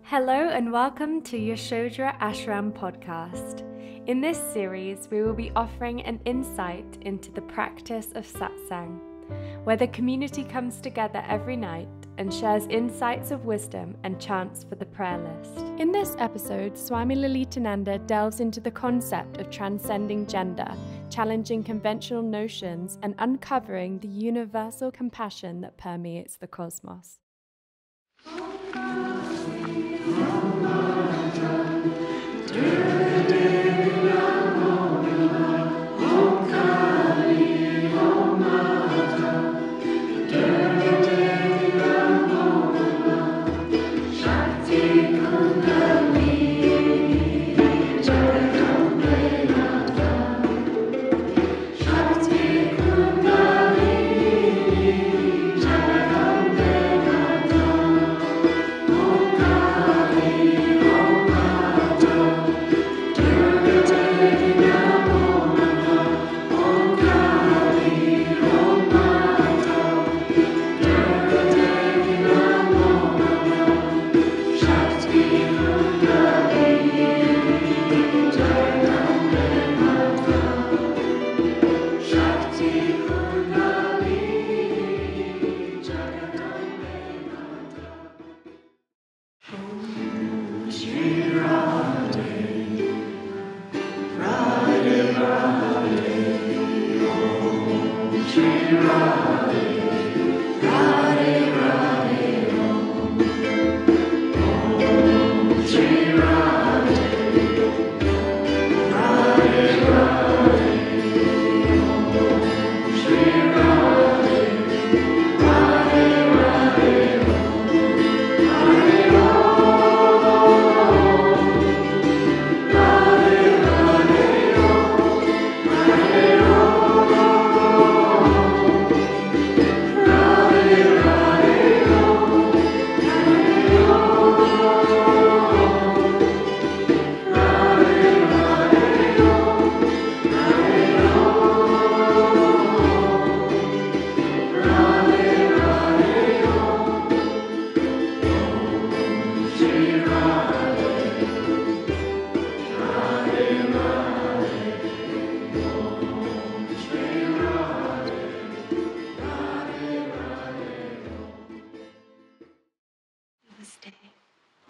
Hello and welcome to Yasodhara Ashram podcast. In this series, we will be offering an insight into the practice of satsang, where the community comes together every night and shares insights of wisdom and chants for the prayer list. In this episode, Swami Lalitananda delves into the concept of transcending gender, challenging conventional notions, and uncovering the universal compassion that permeates the cosmos.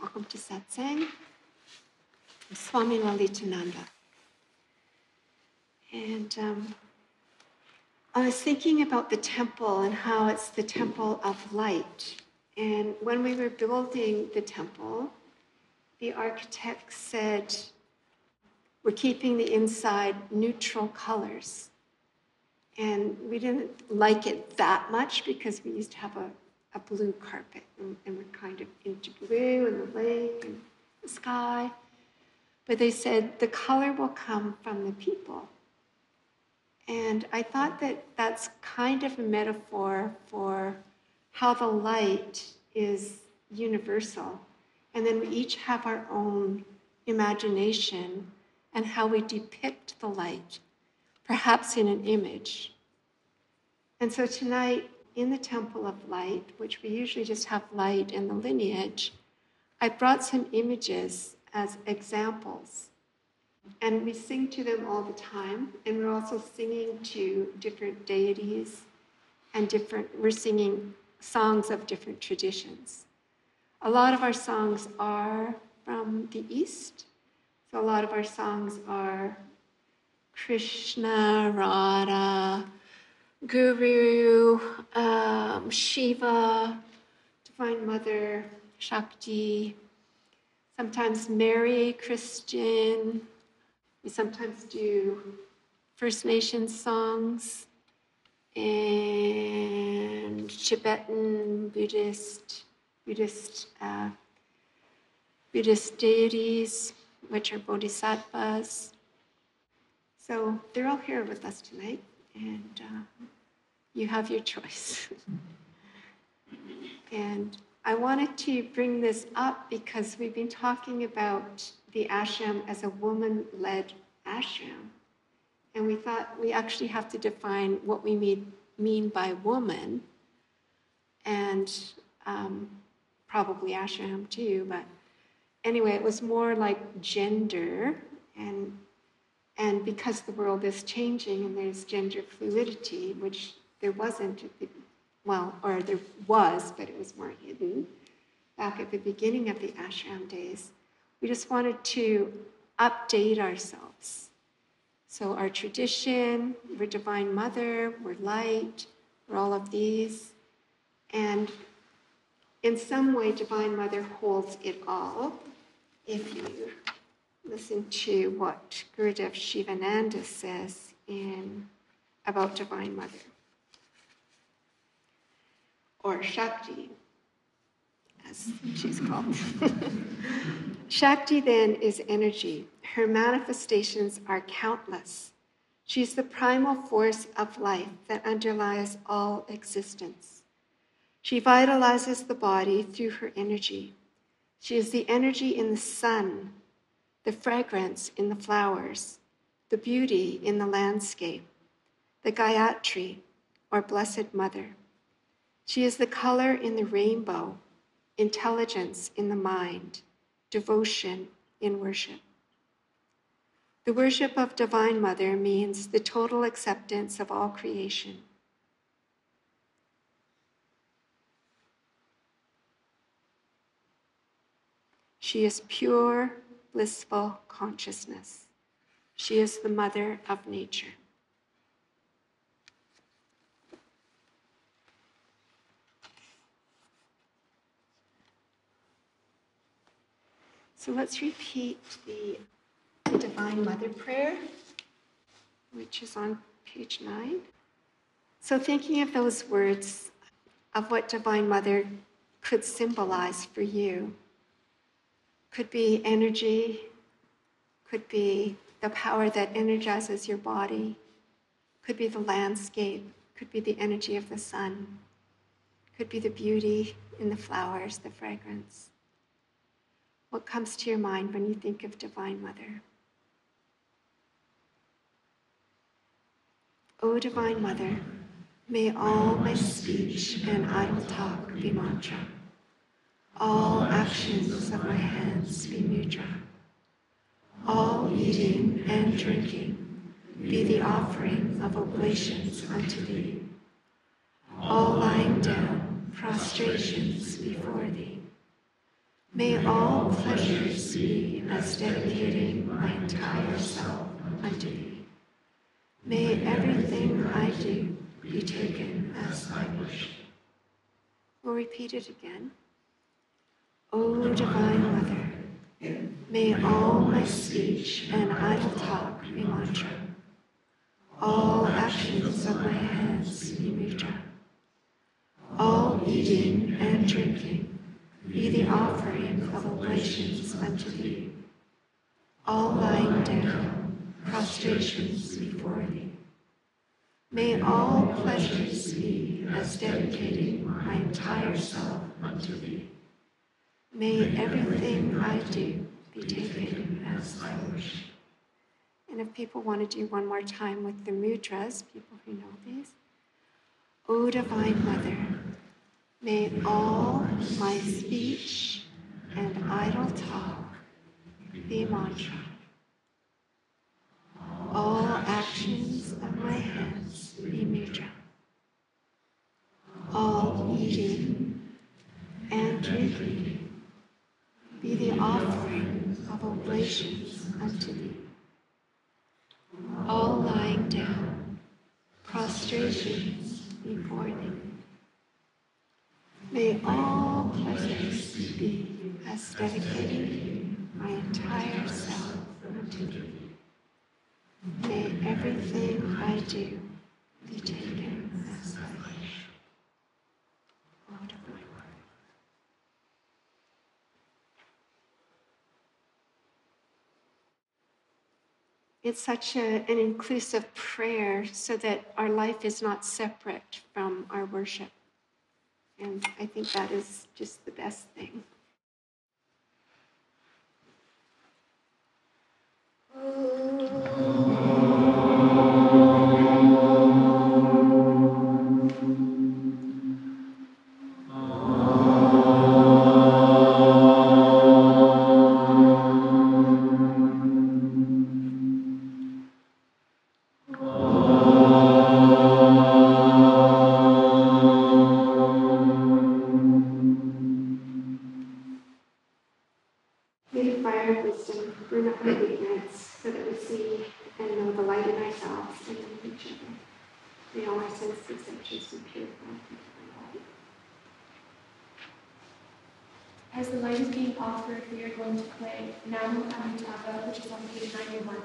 Welcome to satsang. I'm Swami Lalitananda. And I was thinking about the temple and how it's the temple of light. And when we were building the temple, the architect said, we're keeping the inside neutral colors. And we didn't like it that much because we used to have a blue carpet, and we're kind of into blue and the lake and the sky. But they said the color will come from the people. And I thought that that's kind of a metaphor for how the light is universal. And then we each have our own imagination and how we depict the light, perhaps in an image. And so tonight, in the Temple of Light, which we usually just have light in the lineage, I brought some images as examples. And we sing to them all the time, and we're also singing to different deities and we're singing songs of different traditions. A lot of our songs are from the East, so a lot of our songs are Krishna, Radha, Guru, Shiva, Divine Mother, Shakti, sometimes Mary, Christian. We sometimes do First Nations songs and Tibetan, Buddhist deities, which are bodhisattvas. So they're all here with us tonight, and you have your choice. And I wanted to bring this up because we've been talking about the ashram as a woman-led ashram. And we thought we actually have to define what we mean by woman, and probably ashram too, but anyway, it was more like gender, and because the world is changing and there's gender fluidity, which there wasn't or there was, but it was more hidden back at the beginning of the ashram days. We just wanted to update ourselves. So our tradition, we're Divine Mother, we're light, we're all of these. And in some way, Divine Mother holds it all. If you listen to what Gurudev Shivananda says about Divine Mother, or Shakti, as she's called. Shakti then is energy. Her manifestations are countless. She's the primal force of life that underlies all existence. She vitalizes the body through her energy. She is the energy in the sun, the fragrance in the flowers, the beauty in the landscape, the Gayatri, or Blessed Mother. She is the color in the rainbow, intelligence in the mind, devotion in worship. The worship of Divine Mother means the total acceptance of all creation. She is pure, blissful consciousness. She is the mother of nature. So let's repeat the Divine Mother prayer, which is on page 9. So thinking of those words of what Divine Mother could symbolize for you, could be energy, could be the power that energizes your body, could be the landscape, could be the energy of the sun, could be the beauty in the flowers, the fragrance. What comes to your mind when you think of Divine Mother? O Divine Mother, may all my speech and idle talk be mantra. All actions of my hands be mudra. All eating and drinking be the offering of oblations unto thee. All lying down, prostrations before thee. May all pleasures be as dedicating my entire self unto thee. May everything I do be taken as thy wish. We'll repeat it again. O Divine Mother, may all my speech and idle talk be mantra. All actions of my hands be mudra. All eating and drinking be the offering of oblations unto thee. All lying down, prostrations before thee. May all pleasures be as dedicating my entire self unto thee. May everything I do be taken as thy wish. And if people want to do one more time with the mudras, people who know these. O Divine Mother, may all my speech and idle talk be mantra. All actions of my hands be mudra. All eating and drinking be the offering of oblations unto thee. All lying down, prostrations before thee. May all pleasures be as dedicating my entire self unto thee. May everything I do be taken as thy wish. O Divine Mother. It's such an inclusive prayer so that our life is not separate from our worship. And I think that is just the best thing. fire of wisdom, burn up our ignorance, so that we see and know the light in ourselves and in each other. May all our sense perceptions be purified. As the light is being offered, we are going to play Namo Amitabha, which is on page 91.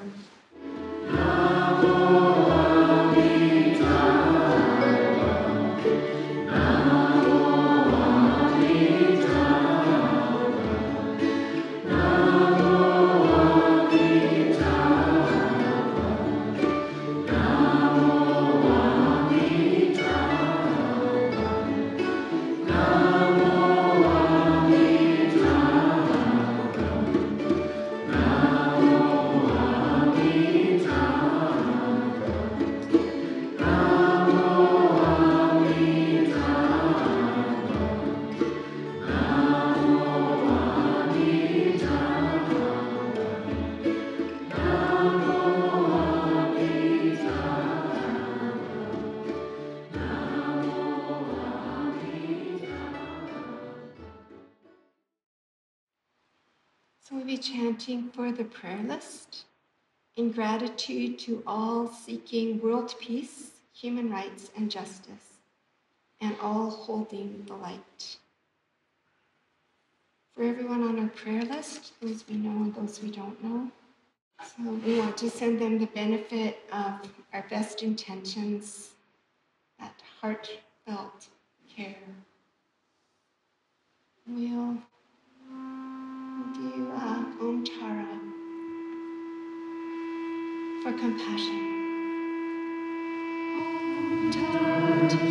So we'll be chanting for the prayer list in gratitude to all seeking world peace, human rights, and justice, and all holding the light. For everyone on our prayer list, those we know and those we don't know. So we want to send them the benefit of our best intentions, that heartfelt care. We'll do Om Tara for compassion. Om Tara to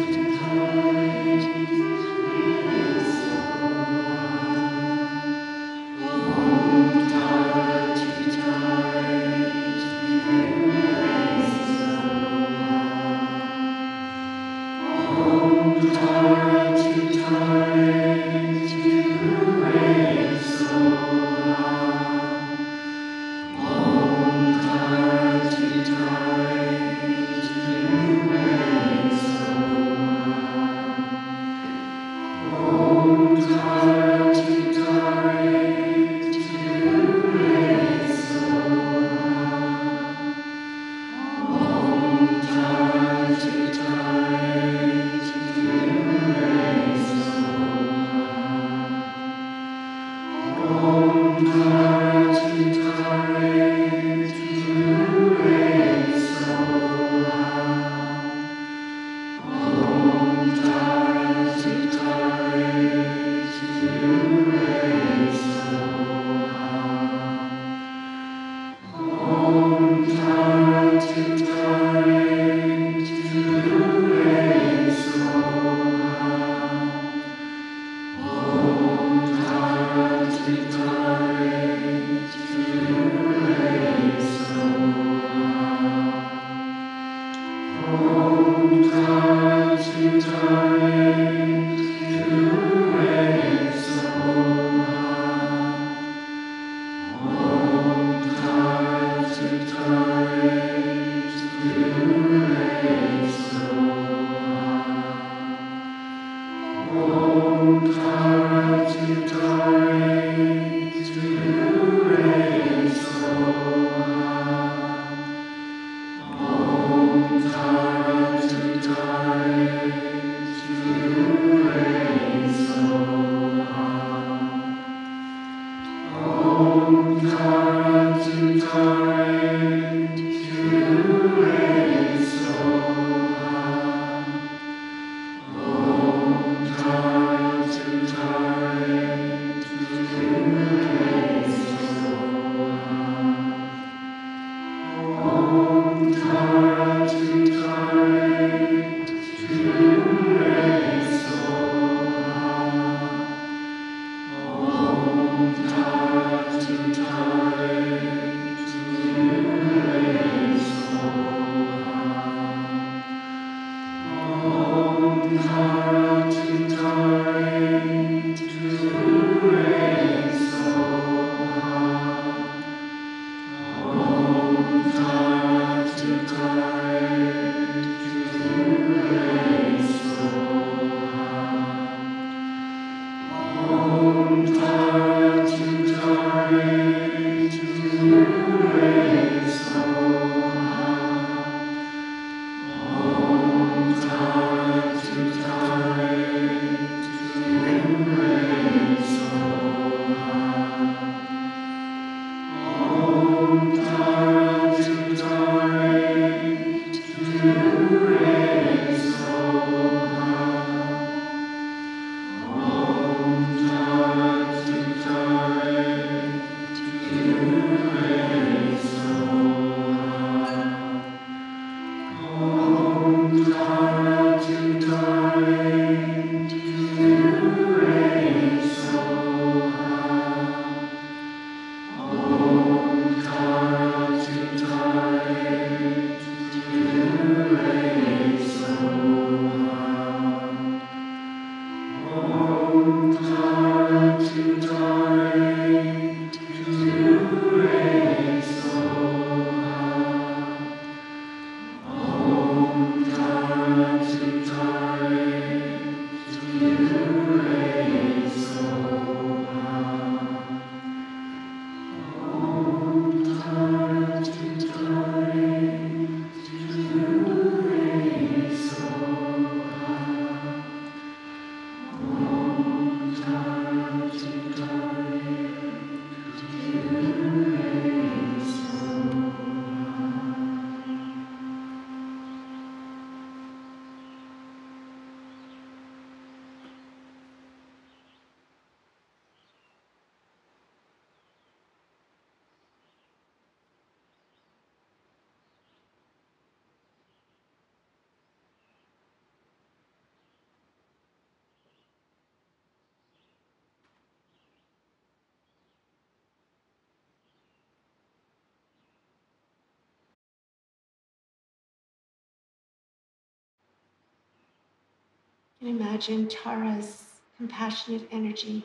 And imagine Tara's compassionate energy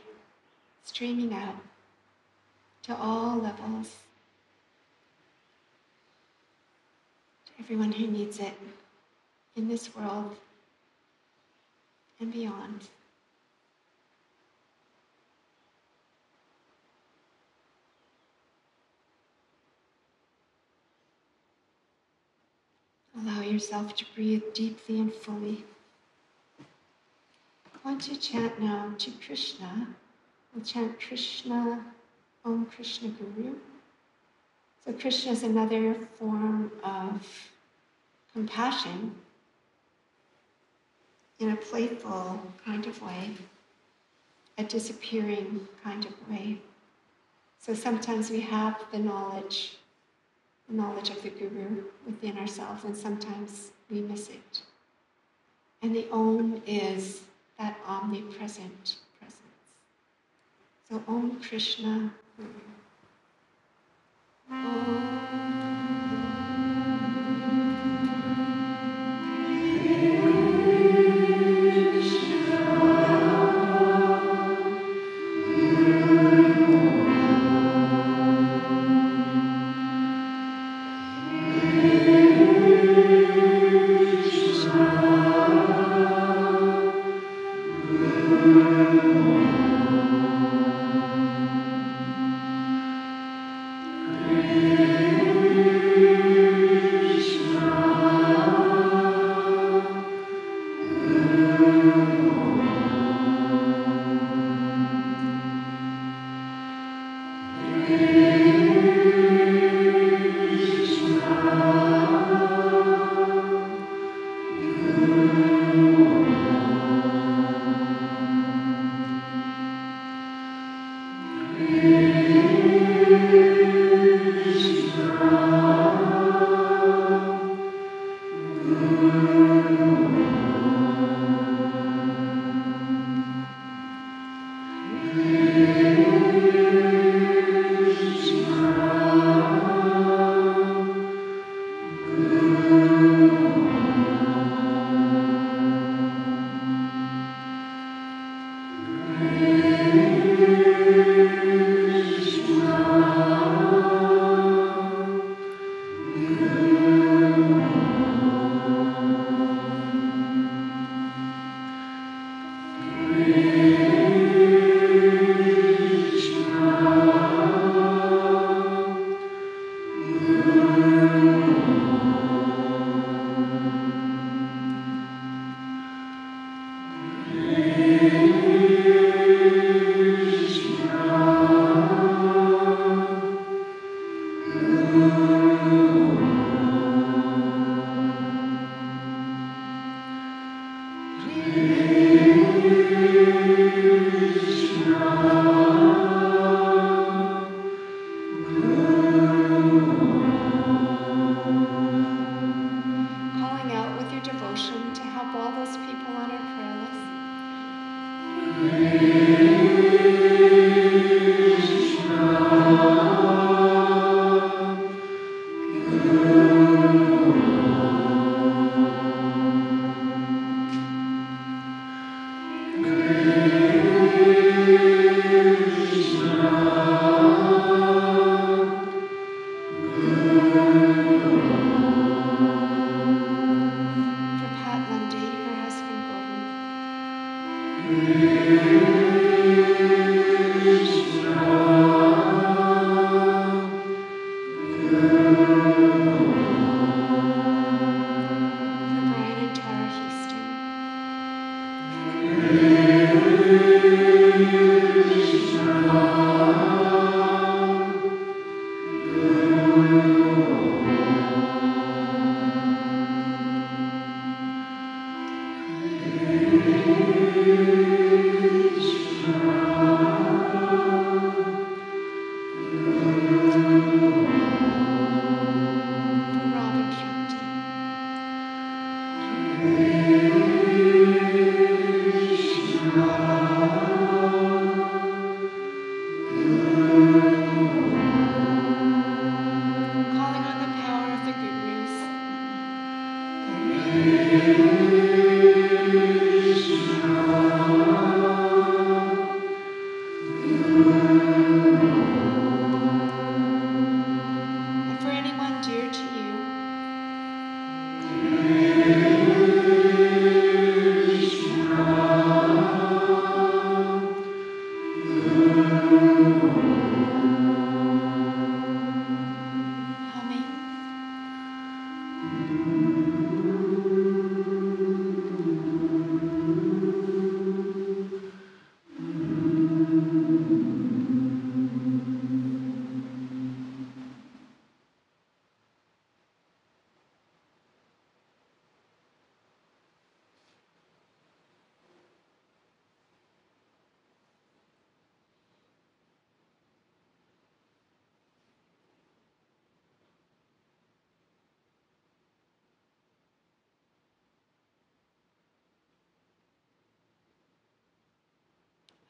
streaming out to all levels, to everyone who needs it in this world and beyond. Allow yourself to breathe deeply and fully. I want to chant now to Krishna. We'll chant Krishna, Om Krishna Guru. So Krishna is another form of compassion in a playful kind of way, a disappearing kind of way. So sometimes we have the knowledge of the Guru within ourselves, and sometimes we miss it. And the Om is that omnipresent presence. So Om Krishna Guru.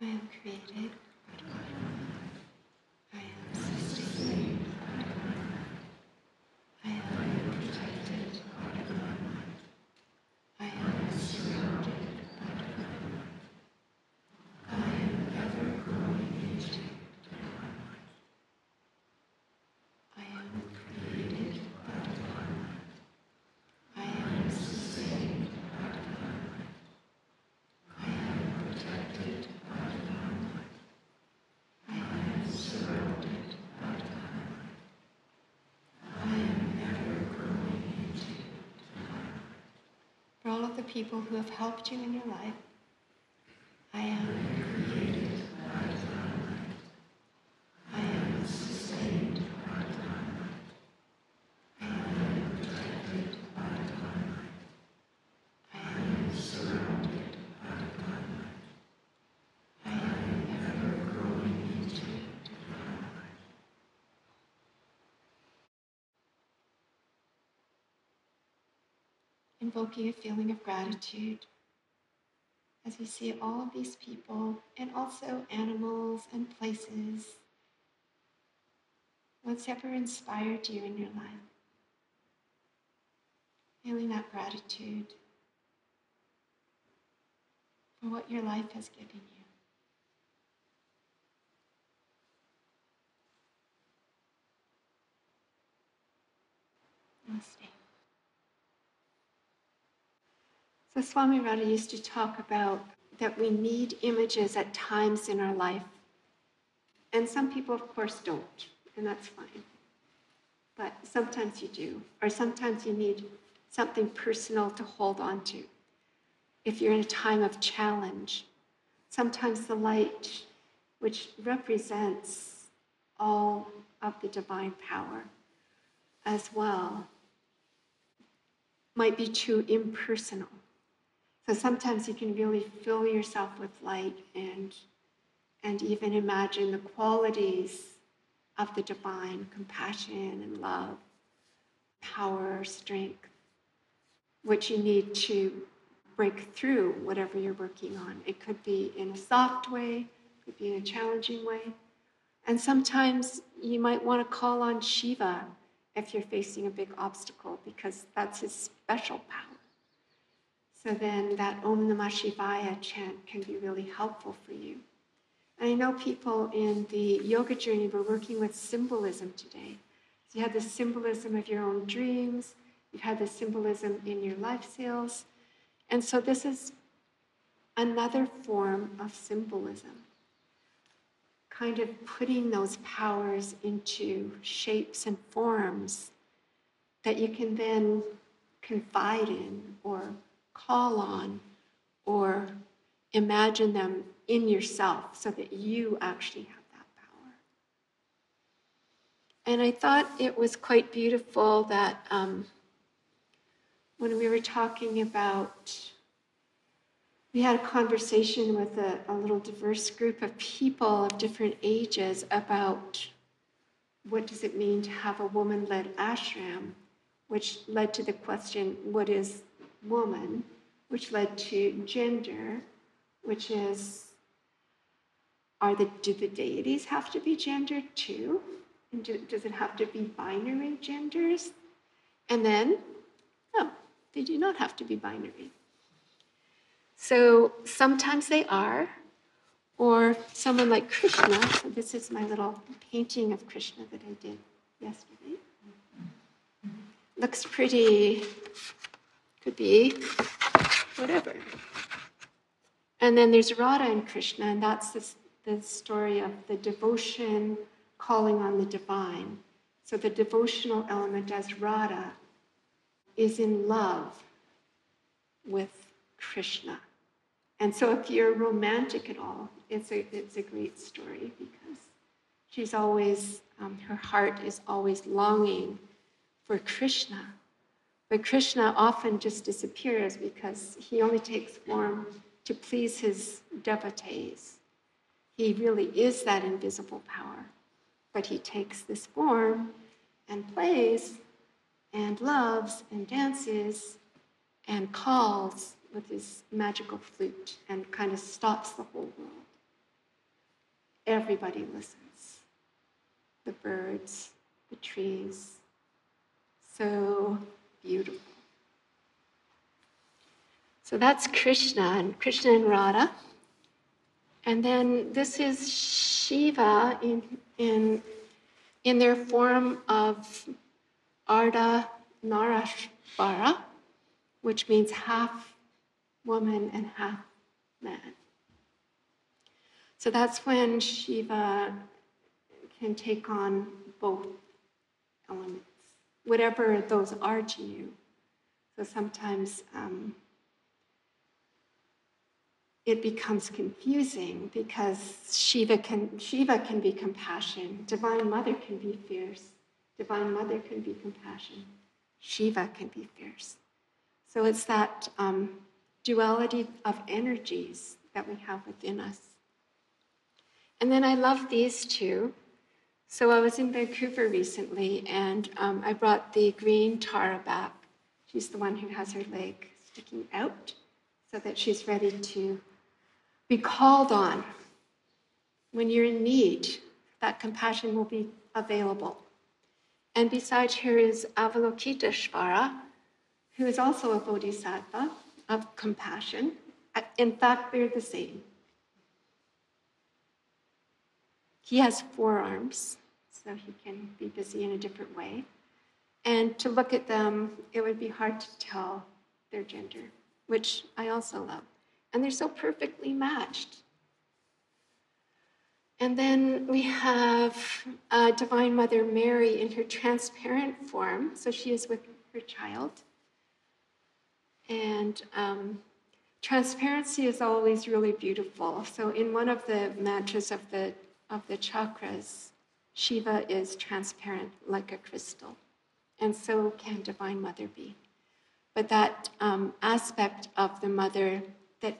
I am created. I am sustained. I am protected. I am surrounded. I am ever growing into. I am created. I am sustained. I am protected. I am surrounded. I am ever growing into. For all of the people who have helped you in your life, I am created. I am sustained. I am protected. I am surrounded. I am ever growing into. Invoking a feeling of gratitude as you see all of these people and also animals and places. What's ever inspired you in your life? Feeling that gratitude for what your life has given you. Namaste. So Swami Radha used to talk about that we need images at times in our life. And some people, of course, don't, and that's fine. But sometimes you do, or sometimes you need something personal to hold on to. If you're in a time of challenge, sometimes the light, which represents all of the divine power as well, might be too impersonal. So sometimes you can really fill yourself with light and even imagine the qualities of the divine, compassion and love, power, strength, which you need to break through whatever you're working on. It could be in a soft way, it could be in a challenging way. And sometimes you might want to call on Shiva if you're facing a big obstacle, because that's his special power. So then that Om Namah Shivaya chant can be really helpful for you. And I know people in the yoga journey were working with symbolism today. So you had the symbolism of your own dreams, you've had the symbolism in your life sails. And so this is another form of symbolism, kind of putting those powers into shapes and forms that you can then confide in or call on or imagine them in yourself so that you actually have that power. And I thought it was quite beautiful that when we were talking about, we had a conversation with a little diverse group of people of different ages about what does it mean to have a woman-led ashram, which led to the question, what is woman? Which led to gender, which is, do the deities have to be gendered too? And does it have to be binary genders? And then, no, they do not have to be binary. So sometimes they are, or someone like Krishna. So this is my little painting of Krishna that I did yesterday. Looks pretty, could be whatever. And then there's Radha and Krishna, and that's the story of the devotion calling on the divine. So the devotional element as Radha is in love with Krishna. And so if you're romantic at all, it's a great story because she's always, her heart is always longing for Krishna. But Krishna often just disappears because he only takes form to please his devotees. He really is that invisible power. But he takes this form and plays and loves and dances and calls with his magical flute and kind of stops the whole world. everybody listens. The birds, the trees, so beautiful. So that's Krishna and Radha. And then this is Shiva in their form of Ardha Narashvara, which means half woman and half man. So that's when Shiva can take on both elements, whatever those are to you. So sometimes it becomes confusing because Shiva can be compassion, Divine Mother can be fierce, Divine Mother can be compassion, Shiva can be fierce. So it's that duality of energies that we have within us. And then I love these two. So I was in Vancouver recently, and I brought the green Tara back. She's the one who has her leg sticking out so that she's ready to be called on. When you're in need, that compassion will be available. And beside her is Avalokiteshvara, who is also a bodhisattva of compassion. In fact, they're the same. He has 4 arms, so he can be busy in a different way. And to look at them, it would be hard to tell their gender, which I also love. And they're so perfectly matched. And then we have Divine Mother Mary in her transparent form. So she is with her child. And transparency is always really beautiful. So in one of the mantras of the chakras, Shiva is transparent like a crystal. And so can Divine Mother be. But that aspect of the Mother that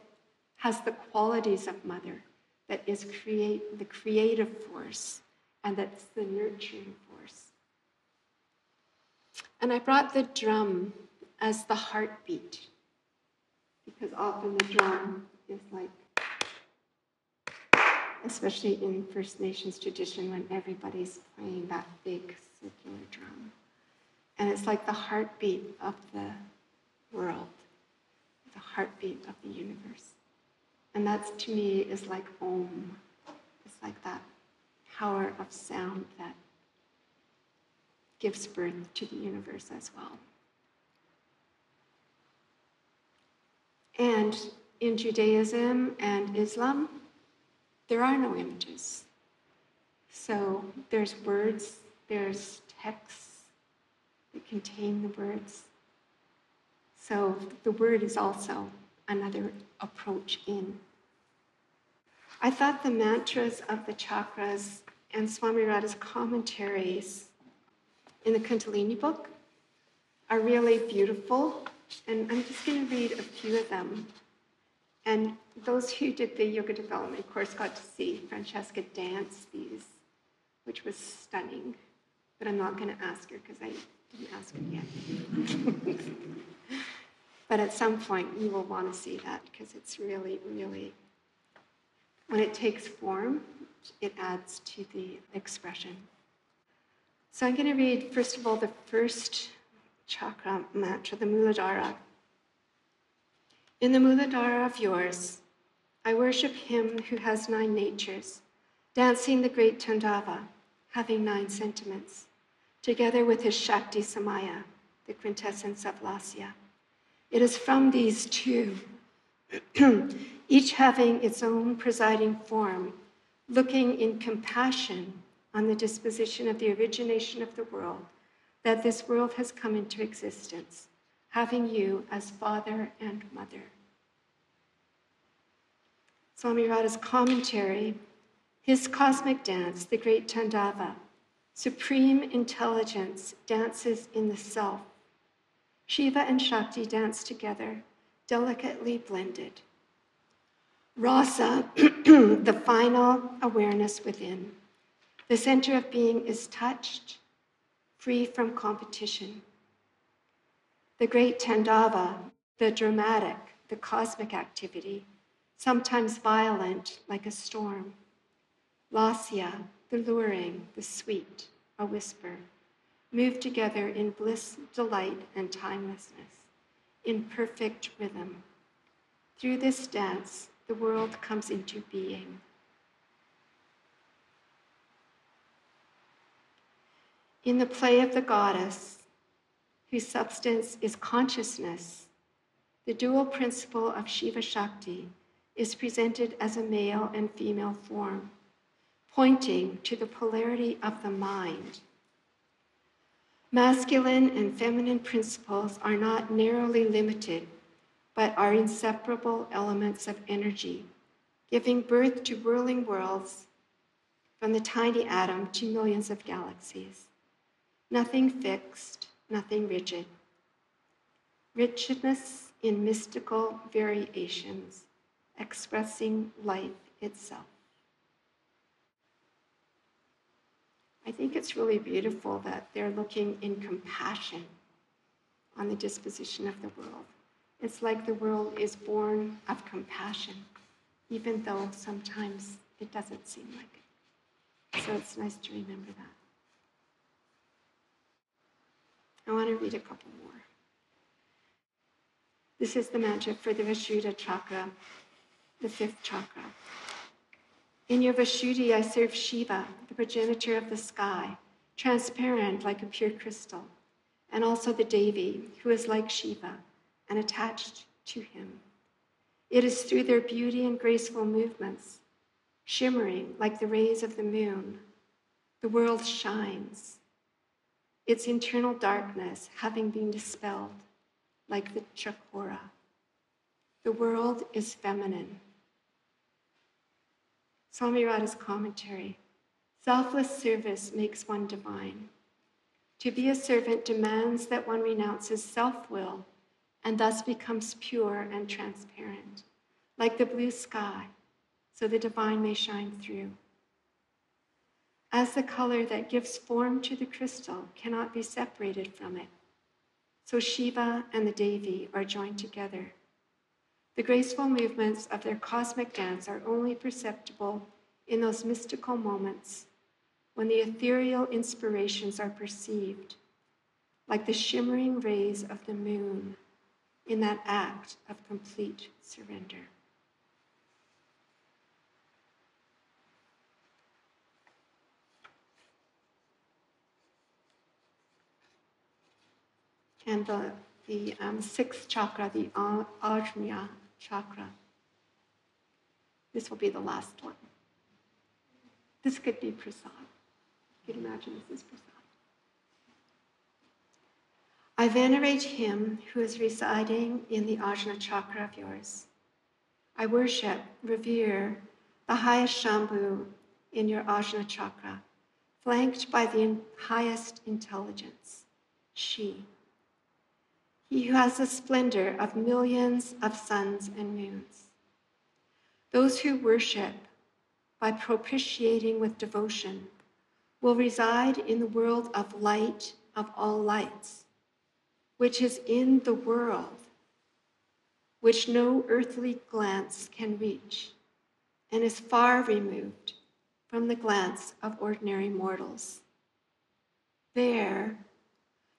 has the qualities of Mother, that is the creative force, and that's the nurturing force. And I brought the drum as the heartbeat, because often the drum is like, especially in First Nations tradition, when everybody's playing that big circular drum. And it's like the heartbeat of the world, the heartbeat of the universe. And that, to me, is like Om. It's like that power of sound that gives birth to the universe as well. And in Judaism and Islam, there are no images. So there's words, there's texts that contain the words. So the word is also another approach in. I thought the mantras of the chakras and Swami Radha's commentaries in the Kundalini book are really beautiful. And I'm just going to read a few of them. And those who did the yoga development course got to see Francesca dance these, which was stunning. But I'm not going to ask her because I didn't ask her yet. But at some point, you will want to see that because it's really, really, when it takes form, it adds to the expression. So I'm going to read, first of all, the first chakra mantra, the Muladhara. In the Muladhara of yours, I worship him who has 9 natures, dancing the great Tandava, having 9 sentiments, together with his Shakti Samaya, the quintessence of Lasya. It is from these 2, each having its own presiding form, looking in compassion on the disposition of the origination of the world, that this world has come into existence, having you as father and mother. Swami Radha's commentary, his cosmic dance, the great Tandava, supreme intelligence dances in the self. Shiva and Shakti dance together, delicately blended. Rasa, the final awareness within. The center of being is touched, free from competition. The great Tandava, the dramatic, the cosmic activity, sometimes violent like a storm. Lasya, the luring, the sweet, a whisper, move together in bliss, delight, and timelessness, in perfect rhythm. Through this dance, the world comes into being. In the play of the goddess, whose substance is consciousness, the dual principle of Shiva Shakti is presented as a male and female form, pointing to the polarity of the mind. Masculine and feminine principles are not narrowly limited, but are inseparable elements of energy, giving birth to whirling worlds from the tiny atom to millions of galaxies. Nothing fixed, nothing rigid. Richness in mystical variations, expressing life itself. I think it's really beautiful that they're looking in compassion on the disposition of the world. It's like the world is born of compassion, even though sometimes it doesn't seem like it. So it's nice to remember that. I want to read a couple more. This is the mantra for the Vishuddha chakra, the fifth chakra. In your Vishuddhi, I serve Shiva, the progenitor of the sky, transparent like a pure crystal, and also the Devi, who is like Shiva and attached to him. It is through their beauty and graceful movements, shimmering like the rays of the moon, the world shines, its internal darkness having been dispelled like the chakora. The world is feminine. Swami Radha's commentary. Selfless service makes one divine. To be a servant demands that one renounces self-will and thus becomes pure and transparent, like the blue sky, so the divine may shine through. As the color that gives form to the crystal cannot be separated from it, so Shiva and the Devi are joined together. The graceful movements of their cosmic dance are only perceptible in those mystical moments when the ethereal inspirations are perceived, like the shimmering rays of the moon in that act of complete surrender. And the sixth chakra, the Ajna chakra. This will be the last one. This could be prasad. You can imagine this is prasad. I venerate him who is residing in the Ajna chakra of yours. I worship, revere the highest Shambhu in your Ajna chakra, flanked by the highest intelligence, she. He who has the splendor of millions of suns and moons. Those who worship by propitiating with devotion will reside in the world of light of all lights, which is in the world, which no earthly glance can reach, and is far removed from the glance of ordinary mortals. There,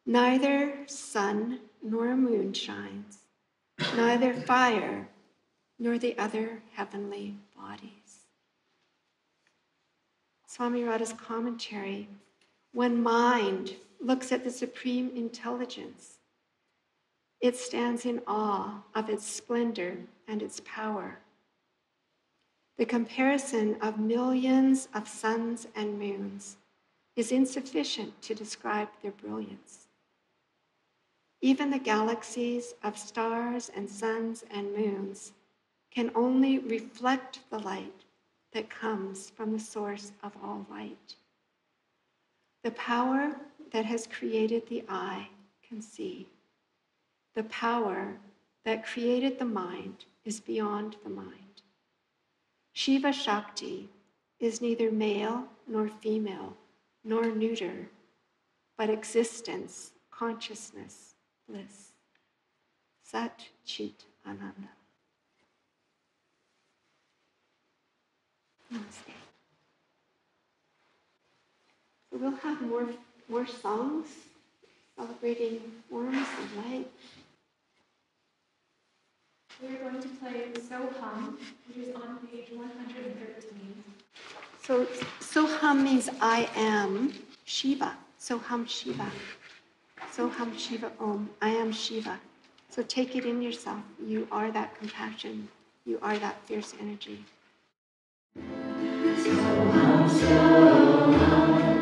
neither sun nor moon shines, neither fire nor the other heavenly bodies. Swami Radha's commentary, when mind looks at the supreme intelligence, it stands in awe of its splendor and its power. The comparison of millions of suns and moons is insufficient to describe their brilliance. Even the galaxies of stars and suns and moons can only reflect the light that comes from the source of all light. The power that has created the eye can see. The power that created the mind is beyond the mind. Shiva Shakti is neither male nor female nor neuter, but existence, consciousness, bliss. Sat Chit Ananda. Namaste. So we'll have more songs celebrating forms of light. We're going to play So Hum, which is on page 113. So hum means I am Shiva. So hum Shiva. So hum Shiva Om. I am Shiva. So take it in yourself. You are that compassion. You are that fierce energy. So hum Shiva Om.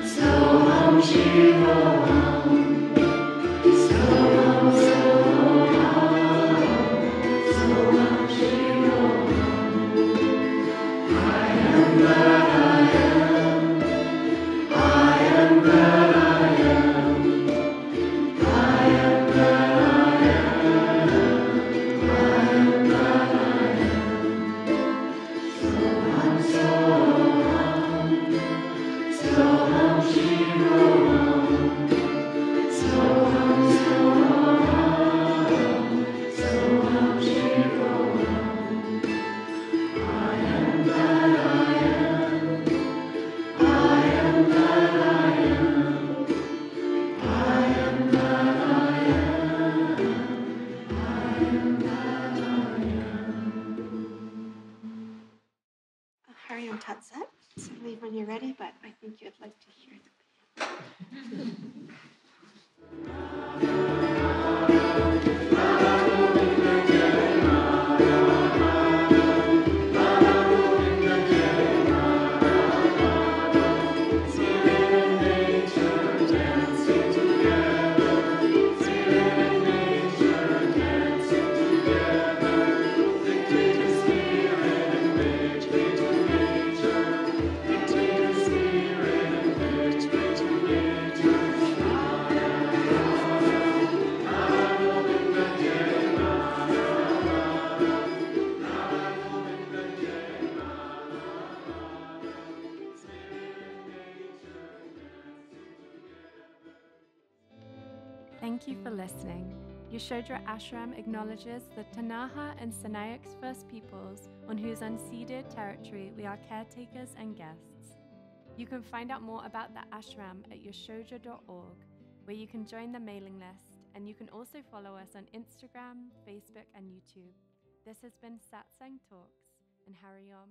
So hum Shiva Om. I am that I am. I am that I am. I am that I am. I am that I am. So hum Shiva Om. So hum Shiva Om. I am that I am. I am that I am. I am that I am. I am that I am. Hari Om Tat Sat. So leave when you're ready, but I think you'd like to hear the Thank you for listening. Yasodhara Ashram acknowledges the Tanaha and Sinayaks First Peoples on whose unceded territory we are caretakers and guests. You can find out more about the ashram at yasodhara.org, where you can join the mailing list, and you can also follow us on Instagram, Facebook, and YouTube. This has been Satsang Talks, and Hari Om